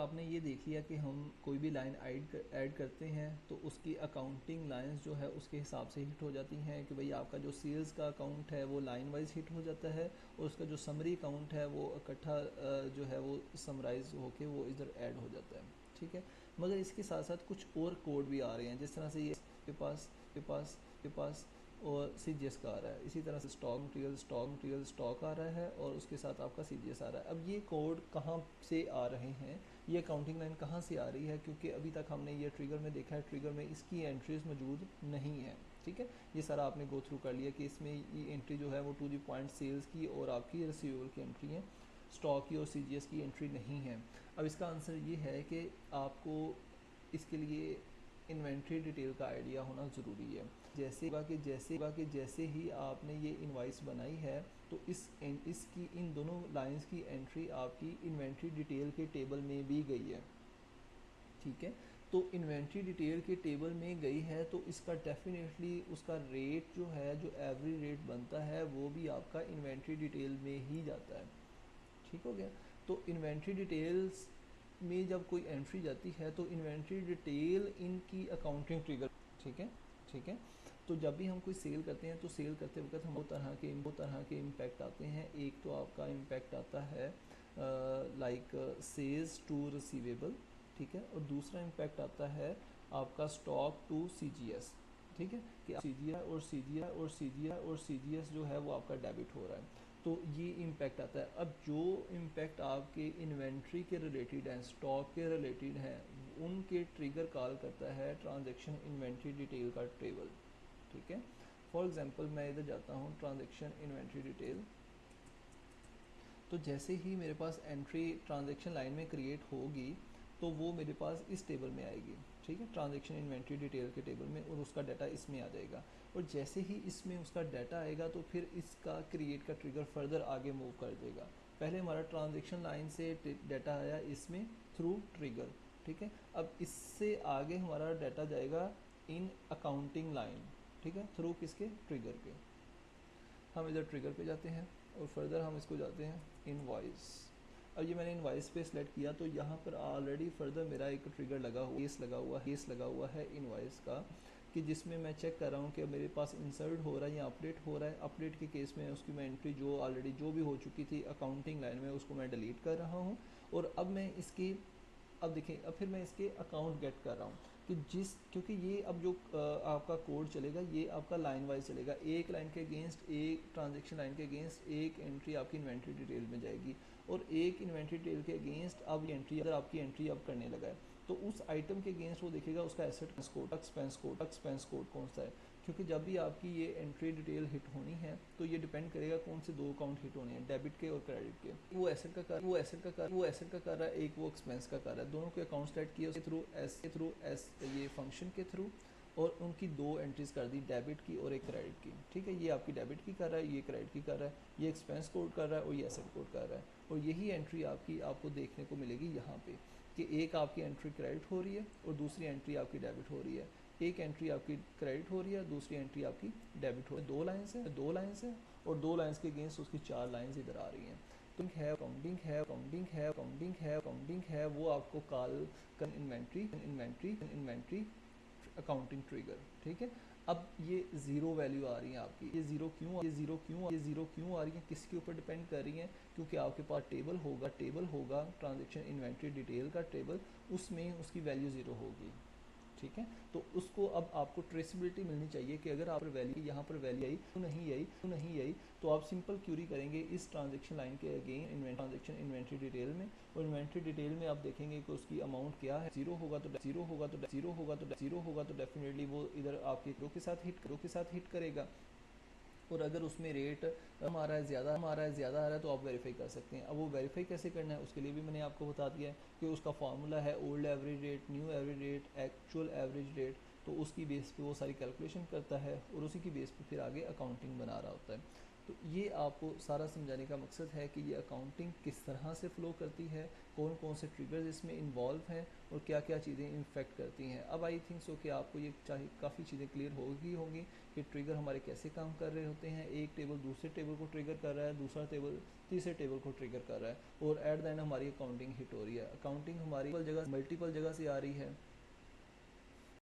आपने ये देख लिया कि हम कोई भी लाइन ऐड करते हैं तो उसकी अकाउंटिंग लाइंस जो है उसके हिसाब से हिट हो जाती हैं कि भाई आपका जो सेल्स का अकाउंट है वो लाइन वाइज हिट हो जाता है और उसका जो समरी अकाउंट है वो इकट्ठा जो है वो समराइज होके वो इधर ऐड हो जाता है, ठीक है। मगर इसके साथ साथ कुछ और कोड भी आ रहे हैं, जिस तरह से ये के पास और CGS का आ रहा है, इसी तरह से स्टॉक आ रहा है और उसके साथ आपका CGS आ रहा है। अब ये कोड कहाँ से आ रहे हैं, ये अकाउंटिंग लाइन कहाँ से आ रही है, क्योंकि अभी तक हमने ये ट्रिगर में देखा है, ट्रिगर में इसकी एंट्रीज मौजूद नहीं है, ठीक है। ये सारा आपने गो थ्रू कर लिया कि इसमें ये एंट्री जो है वो टू द पॉइंट सेल्स की और आपकी रिसीवेबल की एंट्री है, स्टॉक की और CGS की एंट्री नहीं है। अब इसका आंसर ये है कि आपको इसके लिए इन्वेंट्री डिटेल का आइडिया होना ज़रूरी है। जैसे ही आपने ये इनवाइस बनाई है तो इसकी इन दोनों लाइंस की एंट्री आपकी इन्वेंट्री डिटेल के टेबल में भी गई है, ठीक है। तो इन्वेंट्री डिटेल के टेबल में गई है तो इसका डेफिनेटली उसका रेट जो है, जो एवरी रेट बनता है वो भी आपका इन्वेंट्री डिटेल में ही जाता है, ठीक हो गया। तो इन्वेंट्री डिटेल्स में जब कोई एंट्री जाती है तो इन्वेंट्री डिटेल इनकी अकाउंटिंग ट्रिगर, ठीक है। तो जब भी हम कोई सेल करते हैं तो सेल करते वक्त हम दो तरह के इम्पैक्ट आते हैं। एक तो आपका इम्पैक्ट आता है लाइक सेल्स टू रिसीवेबल, ठीक है, और दूसरा इम्पैक्ट आता है आपका स्टॉक टू CGS, ठीक है, कि CGS जो है वो आपका डेबिट हो रहा है, तो ये इम्पैक्ट आता है। अब जो इम्पैक्ट आपके इन्वेंट्री के रिलेटेड हैं, स्टॉक के रिलेटेड हैं, उनके ट्रिगर कॉल करता है ट्रांजैक्शन इन्वेंट्री डिटेल का टेबल, ठीक है। फॉर एग्जांपल मैं इधर जाता हूँ ट्रांजैक्शन इन्वेंट्री डिटेल, तो जैसे ही मेरे पास एंट्री ट्रांजैक्शन लाइन में क्रिएट होगी तो वो मेरे पास इस टेबल में आएगी, ठीक है, ट्रांजैक्शन इन्वेंट्री डिटेल के टेबल में, और उसका डाटा इसमें आ जाएगा। और जैसे ही इसमें उसका डाटा आएगा तो फिर इसका क्रिएट का ट्रिगर फर्दर आगे मूव कर देगा। पहले हमारा ट्रांजैक्शन लाइन से डाटा आया इसमें थ्रू ट्रिगर, ठीक है। अब इससे आगे हमारा डाटा जाएगा इन अकाउंटिंग लाइन, ठीक है, थ्रू किसके, ट्रिगर के। हम इधर ट्रिगर पे जाते हैं और फर्दर हम इसको जाते हैं इनवॉइस। अब ये मैंने इनवॉइस पे सिलेक्ट किया तो यहाँ पर ऑलरेडी फर्दर मेरा एक ट्रिगर केस लगा हुआ है इनवॉइस का, कि जिसमें मैं चेक कर रहा हूँ कि मेरे पास इंसर्ट हो रहा है या अपडेट हो रहा है। अपडेट के केस में उसकी मैं एंट्री जो ऑलरेडी जो भी हो चुकी थी अकाउंटिंग लाइन में उसको मैं डिलीट कर रहा हूँ। और अब मैं इसकी अब देखिए, अब फिर मैं इसके अकाउंट गेट कर रहा हूँ कि क्योंकि ये अब जो आपका कोड चलेगा ये आपका लाइन वाइज चलेगा, एक लाइन के अगेंस्ट, एक ट्रांजैक्शन लाइन के अगेंस्ट एक एंट्री आपकी इन्वेंट्री डिटेल में जाएगी, और एक इन्वेंट्री डिटेल के अगेंस्ट अब एंट्री, अगर आपकी एंट्री अब करने लगा है तो उस आइटम के अगेंस्ट वो देखेगा उसका एसेट कोड, एक्सपेंस कोड कौन सा है। क्योंकि जब भी आपकी ये एंट्री डिटेल हिट होनी है तो ये डिपेंड करेगा कौन से दो अकाउंट हिट होने हैं, डेबिट के और क्रेडिट के। वो एसेट का कर रहा है, एक वो एक्सपेंस का कर रहा है, दोनों के अकाउंट सेट किए उसके थ्रू एस ये फंक्शन के थ्रू, और उनकी दो एंट्रीज कर दी, डेबिट की और एक क्रेडिट की, ठीक है। ये आपकी डेबिट की कर रहा है, ये क्रेडिट की कर रहा है, ये एक्सपेंस कोड कर रहा है और ये एसेट कोड कर रहा है। और यही एंट्री आपको देखने को मिलेगी यहाँ पे कि एक आपकी एंट्री क्रेडिट हो रही है और दूसरी एंट्री आपकी डेबिट हो रही है। एक एंट्री आपकी क्रेडिट हो रही है, दूसरी एंट्री आपकी डेबिट हो रही है। दो लाइन्स है और दो लाइन्स के अगेंस्ट उसकी चार लाइन्स इधर आ रही हैं। तो अकाउंटिंग है वो आपको कॉल कर इन्वेंट्री अकाउंटिंग ट्रिगर, ठीक है। अब ये जीरो वैल्यू आ रही है आपकी, ये जीरो क्यों आ रही है, किसके ऊपर डिपेंड कर रही है, क्योंकि आपके पास टेबल होगा ट्रांजैक्शन इन्वेंट्री डिटेल का टेबल, उसमें उसकी वैल्यू जीरो होगी, ठीक है। तो उसको अब आपको ट्रेसिबिलिटी मिलनी चाहिए कि अगर आप वैल्यू यहाँ पर वैल्यू आई क्यों नहीं आई, तो आप सिंपल क्यूरी करेंगे इस ट्रांजैक्शन लाइन के अगेन ट्रांजैक्शन इन्वेंट्री डिटेल में, और इन्वेंट्री डिटेल में आप देखेंगे कि उसकी अमाउंट क्या है। जीरो होगा तो डेफिनेटली वो इधर आपके रो के साथ हिट करेगा। और अगर उसमें रेट कम आ रहा है, ज़्यादा आ रहा है तो आप वेरीफाई कर सकते हैं। अब वो वेरीफाई कैसे करना है उसके लिए भी मैंने आपको बता दिया है कि उसका फार्मूला है old average rate, new average rate, actual average rate. तो उसकी बेस पे वो सारी कैलकुलेशन करता है और उसी की बेस पे फिर आगे अकाउंटिंग बना रहा होता है। तो ये आपको सारा समझाने का मकसद है कि ये अकाउंटिंग किस तरह से फ़्लो करती है, कौन कौन से ट्रिगर्स इसमें इन्वॉल्व हैं और क्या क्या चीज़ें इन्फेक्ट करती हैं। अब आई थिंक सो कि आपको ये चाहे काफ़ी चीज़ें क्लियर होगी कि ट्रिगर हमारे कैसे काम कर रहे होते हैं। एक टेबल दूसरे टेबल को ट्रिगर कर रहा है, दूसरा टेबल तीसरे टेबल को ट्रिगर कर रहा है, और एट द एंड हमारी अकाउंटिंग हिट हो रही है। अकाउंटिंग हमारी मल्टीपल जगह से आ रही है,